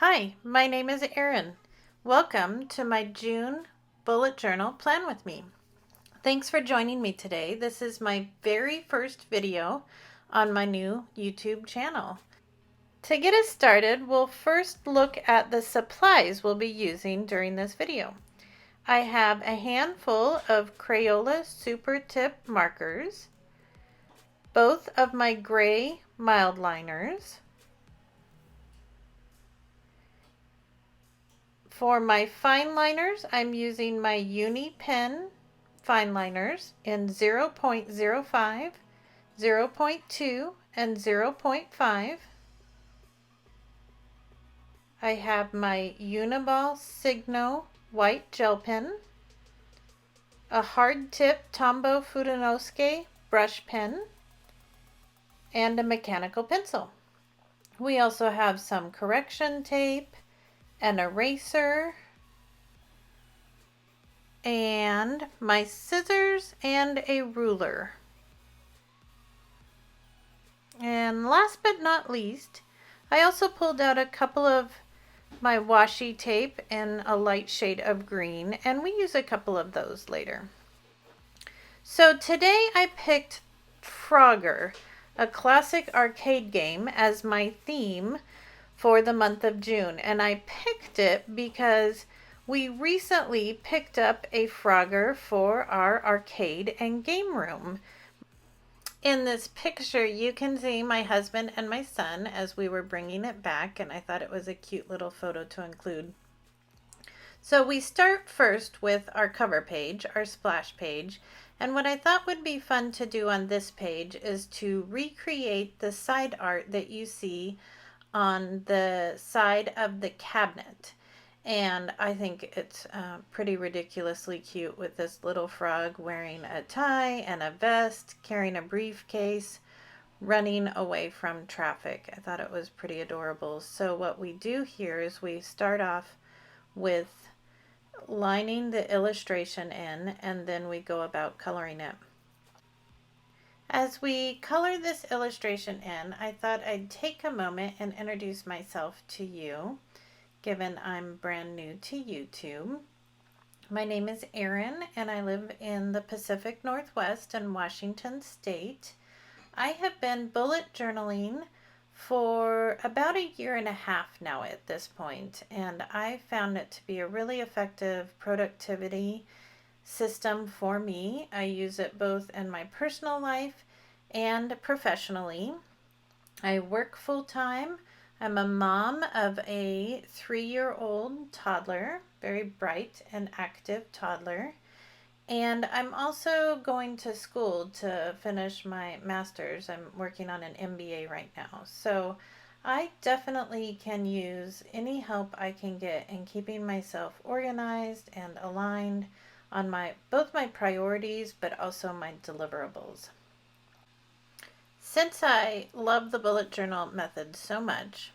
Hi, my name is Erin. Welcome to my June bullet journal plan with me. Thanks for joining me today. This is my very first video on my new YouTube channel. To get us started, we'll first look at the supplies we'll be using during this video. I have a handful of Crayola Super Tip markers, both of my gray mild liners. For my fine liners, I'm using my Uni Pen fine liners in 0.05, 0.2, and 0.5. I have my Uniball Signo white gel pen, a hard tip Tombow Fudenosuke brush pen, and a mechanical pencil. We also have some correction tape, an eraser, and my scissors and a ruler. And last but not least, I also pulled out a couple of my washi tape in a light shade of green, and we use a couple of those later. So today I picked Frogger, a classic arcade game, as my theme for the month of June. And I picked it because we recently picked up a Frogger for our arcade and game room. In this picture, you can see my husband and my son as we were bringing it back, and I thought it was a cute little photo to include. So we start first with our cover page, our splash page, and what I thought would be fun to do on this page is to recreate the side art that you see on the side of the cabinet. And I think it's pretty ridiculously cute with this little frog wearing a tie and a vest, carrying a briefcase, running away from traffic. I thought it was pretty adorable. So what we do here is we start off with lining the illustration in, and then we go about coloring it. As we color this illustration in, I thought I'd take a moment and introduce myself to you, given I'm brand new to YouTube. My name is Erin, and I live in the Pacific Northwest in Washington State. I have been bullet journaling for about a year and a half now at this point, and I found it to be a really effective productivity system for me. I use it both in my personal life and professionally. I work full-time. I'm a mom of a 3-year-old toddler, very bright and active toddler. And I'm also going to school to finish my master's. I'm working on an MBA right now. So I definitely can use any help I can get in keeping myself organized and aligned on both my priorities but also my deliverables. Since I love the bullet journal method so much,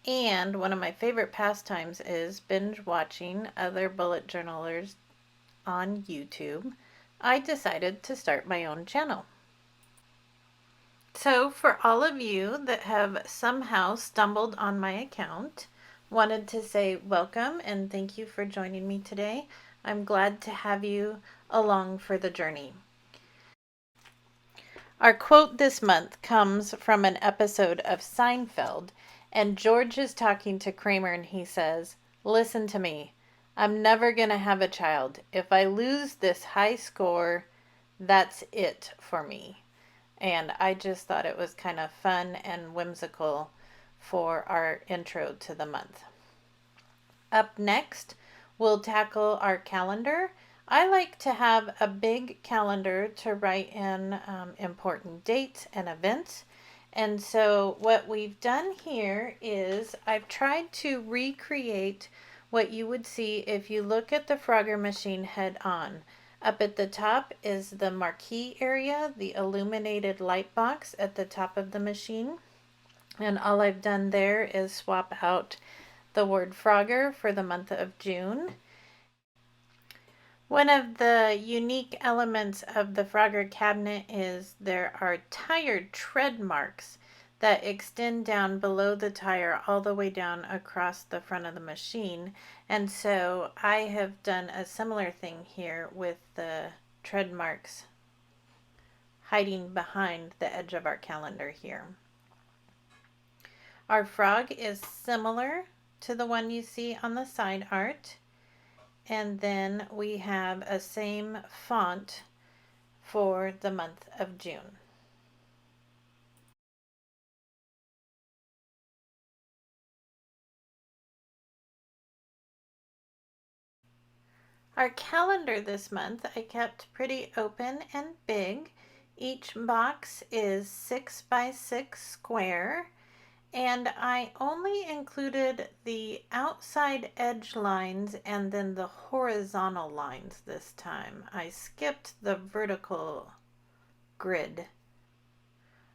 and one of my favorite pastimes is binge watching other bullet journalers on YouTube, I decided to start my own channel. So for all of you that have somehow stumbled on my account, wanted to say welcome and thank you for joining me today. I'm glad to have you along for the journey. Our quote this month comes from an episode of Seinfeld, and George is talking to Kramer and he says, "Listen to me. I'm never going to have a child. If I lose this high score, that's it for me." And I just thought it was kind of fun and whimsical for our intro to the month. Up next, we'll tackle our calendar. I like to have a big calendar to write in important dates and events. And so what we've done here is I've tried to recreate what you would see if you look at the Frogger machine head on. Up at the top is the marquee area, the illuminated light box at the top of the machine. And all I've done there is swap out the word Frogger for the month of June. One of the unique elements of the Frogger cabinet is there are tire tread marks that extend down below the tire all the way down across the front of the machine. And so I have done a similar thing here with the tread marks hiding behind the edge of our calendar here. Our frog is similar to the one you see on the side art. And then we have a same font for the month of June. Our calendar this month I kept pretty open and big. Each box is 6 by 6 square, and I only included the outside edge lines and then the horizontal lines this time. I skipped the vertical grid.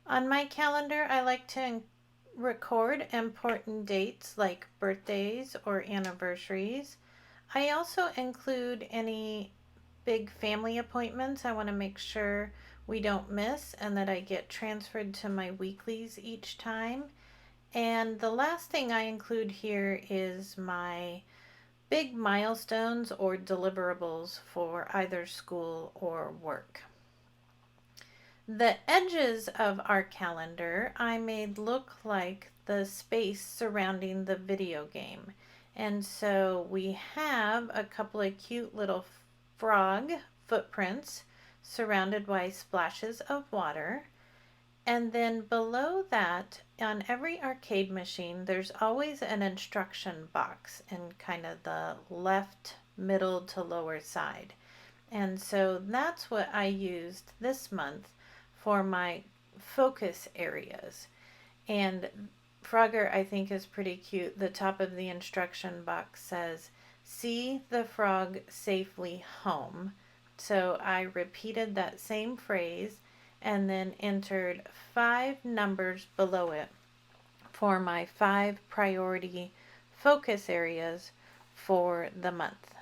On my calendar, I like to record important dates like birthdays or anniversaries. I also include any big family appointments I want to make sure we don't miss and that I get transferred to my weeklies each time. And the last thing I include here is my big milestones or deliverables for either school or work. The edges of our calendar I made look like the space surrounding the video game. And so we have a couple of cute little frog footprints surrounded by splashes of water. And then below that, on every arcade machine, there's always an instruction box in kind of the left, middle to lower side. And so that's what I used this month for my focus areas. And Frogger, I think, is pretty cute. The top of the instruction box says, "See the frog safely home." So I repeated that same phrase and then entered 5 numbers below it for my 5 priority focus areas for the month.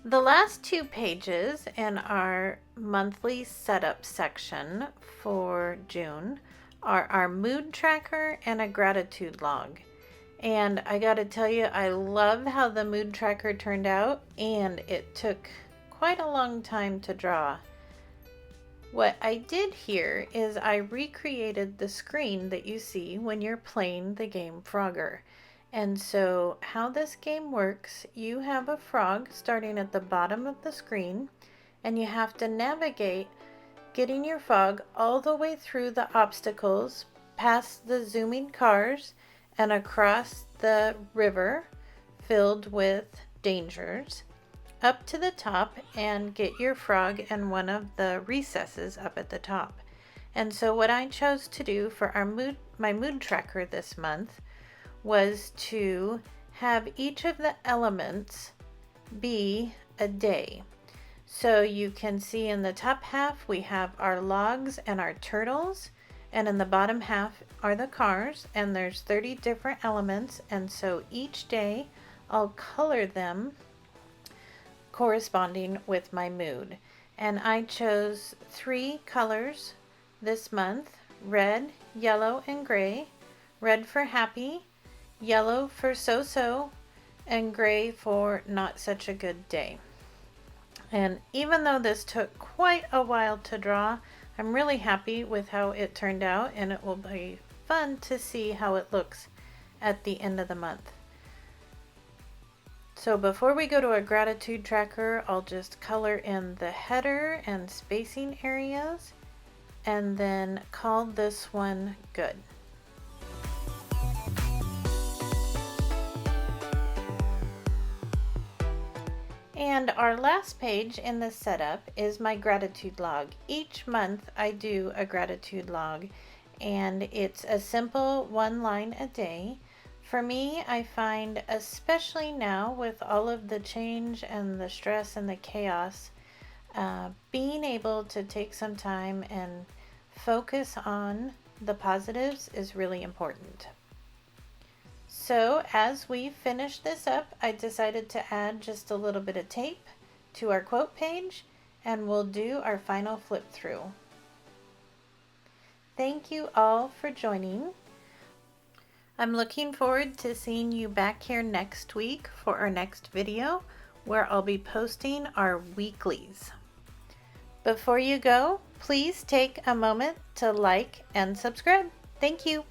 The last 2 pages in our monthly setup section for June are our mood tracker and a gratitude log. And I gotta tell you, I love how the mood tracker turned out, and it took quite a long time to draw. What I did here is I recreated the screen that you see when you're playing the game Frogger. And so how this game works, you have a frog starting at the bottom of the screen, and you have to navigate getting your frog all the way through the obstacles, past the zooming cars, and across the river filled with dangers, up to the top and get your frog in one of the recesses up at the top. And so what I chose to do for my mood tracker this month was to have each of the elements be a day. So you can see in the top half we have our logs and our turtles, and in the bottom half are the cars, and there's 30 different elements, and so each day I'll color them corresponding with my mood. And I chose 3 colors this month: red, yellow, and gray. Red for happy, yellow for so-so, and gray for not such a good day. And even though this took quite a while to draw, I'm really happy with how it turned out, and it will be fun to see how it looks at the end of the month. So before we go to a gratitude tracker, I'll just color in the header and spacing areas, and then call this one good. And our last page in the setup is my gratitude log. Each month I do a gratitude log, and it's a simple 1 line a day. For me, I find, especially now with all of the change and the stress and the chaos, being able to take some time and focus on the positives is really important. So as we finish this up, I decided to add just a little bit of tape to our quote page, and we'll do our final flip through. Thank you all for joining. I'm looking forward to seeing you back here next week for our next video, where I'll be posting our weeklies. Before you go, please take a moment to like and subscribe. Thank you.